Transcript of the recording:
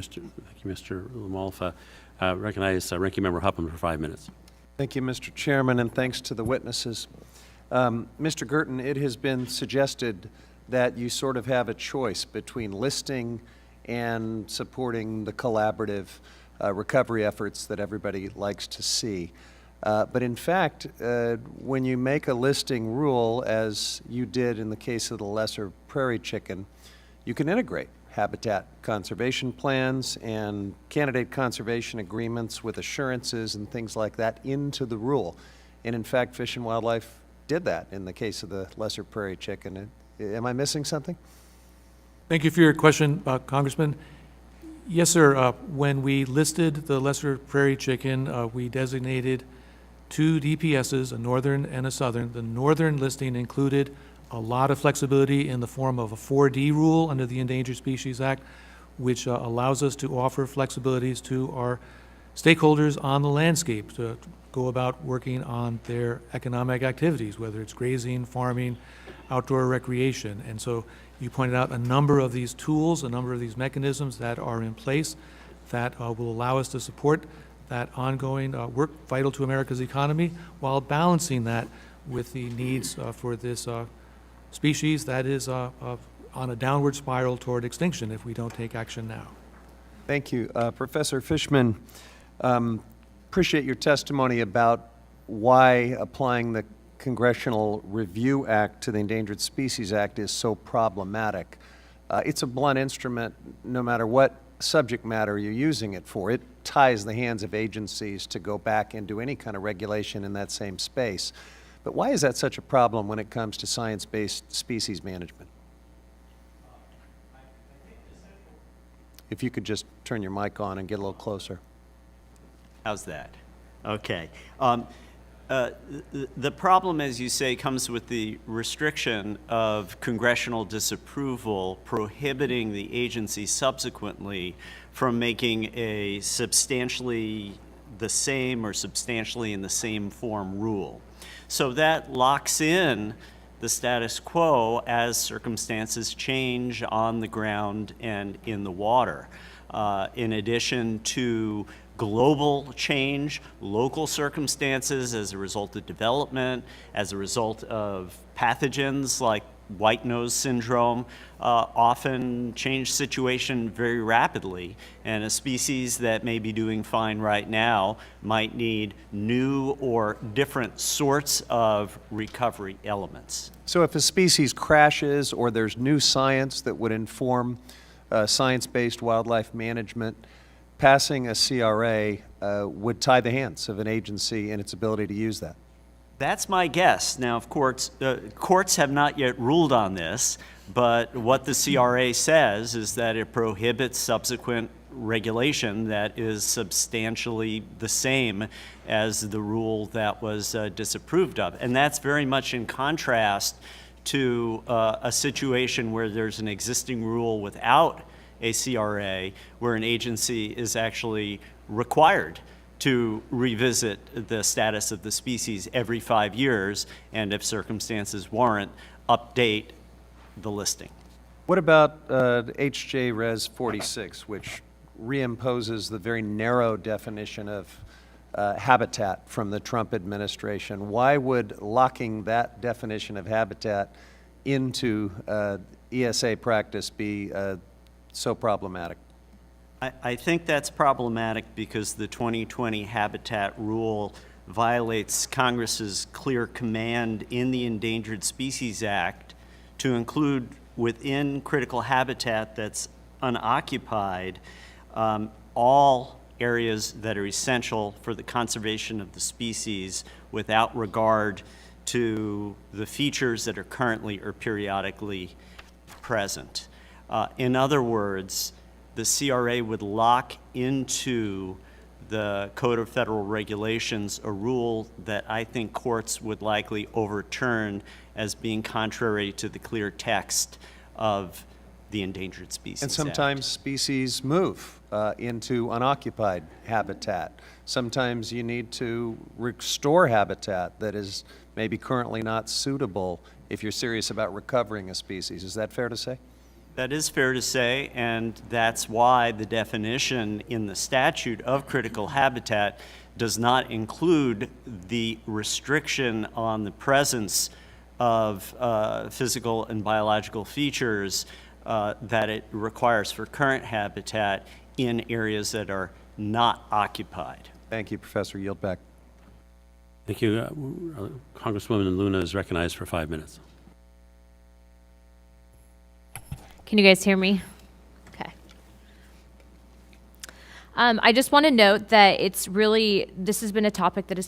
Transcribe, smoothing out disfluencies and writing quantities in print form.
Thank you, Mr. Lamalfa. Recognize Ranking Member Huffman for 5 minutes. Thank you, Mr. Chairman, and thanks to the witnesses. Mr. Girton, it has been suggested that you sort of have a choice between listing and supporting the collaborative recovery efforts that everybody likes to see. But in fact, when you make a listing rule, as you did in the case of the lesser prairie chicken, you can integrate habitat conservation plans and candidate conservation agreements with assurances and things like that into the rule. And in fact, Fish and Wildlife did that in the case of the lesser prairie chicken. Am I missing something? Thank you for your question, Congressman. Yes, sir. When we listed the lesser prairie chicken, we designated 2 DPSs, a northern and a southern. The northern listing included a lot of flexibility in the form of a 4D rule under the Endangered Species Act, which allows us to offer flexibilities to our stakeholders on the landscape to go about working on their economic activities, whether it's grazing, farming, outdoor recreation. And so you pointed out a number of these tools, a number of these mechanisms that are in place that will allow us to support that ongoing work vital to America's economy while balancing that with the needs for this species that is on a downward spiral toward extinction if we don't take action now. Thank you. Professor Fishman, appreciate your testimony about why applying the Congressional Review Act to the Endangered Species Act is so problematic. It's a blunt instrument no matter what subject matter you're using it for. It ties the hands of agencies to go back and do any kind of regulation in that same space. But why is that such a problem when it comes to science-based species management? If you could just turn your mic on and get a little closer. How's that? Okay. The problem, as you say, comes with the restriction of congressional disapproval prohibiting the agency subsequently from making a substantially the same or substantially in the same form rule. So that locks in the status quo as circumstances change on the ground and in the water. In addition to global change, local circumstances as a result of development, as a result of pathogens like white nose syndrome, often change situation very rapidly. And a species that may be doing fine right now might need new or different sorts of recovery elements. So if a species crashes or there's new science that would inform science-based wildlife management, passing a CRA would tie the hands of an agency and its ability to use that. That's my guess. Now, of course, courts have not yet ruled on this, but what the CRA says is that it prohibits subsequent regulation that is substantially the same as the rule that was disapproved of. And that's very much in contrast to a situation where there's an existing rule without a CRA, where an agency is actually required to revisit the status of the species every 5 years, and if circumstances warrant, update the listing. What about HJ Res 46, which reimposes the very narrow definition of habitat from the Trump administration? Why would locking that definition of habitat into ESA practice be so problematic? I think that's problematic because the 2020 habitat rule violates Congress's clear command in the Endangered Species Act to include within critical habitat that's unoccupied all areas that are essential for the conservation of the species without regard to the features that are currently or periodically present. In other words, the CRA would lock into the Code of Federal Regulations a rule that I think courts would likely overturn as being contrary to the clear text of the Endangered Species Act. And sometimes species move into unoccupied habitat. Sometimes you need to restore habitat that is maybe currently not suitable if you're serious about recovering a species. Is that fair to say? That is fair to say, and that's why the definition in the statute of critical habitat does not include the restriction on the presence of physical and biological features that it requires for current habitat in areas that are not occupied. Thank you, Professor. Yield back. Thank you. Congresswoman Luna is recognized for 5 minutes. Can you guys hear me? Okay. I just want to note that this has been a topic that has come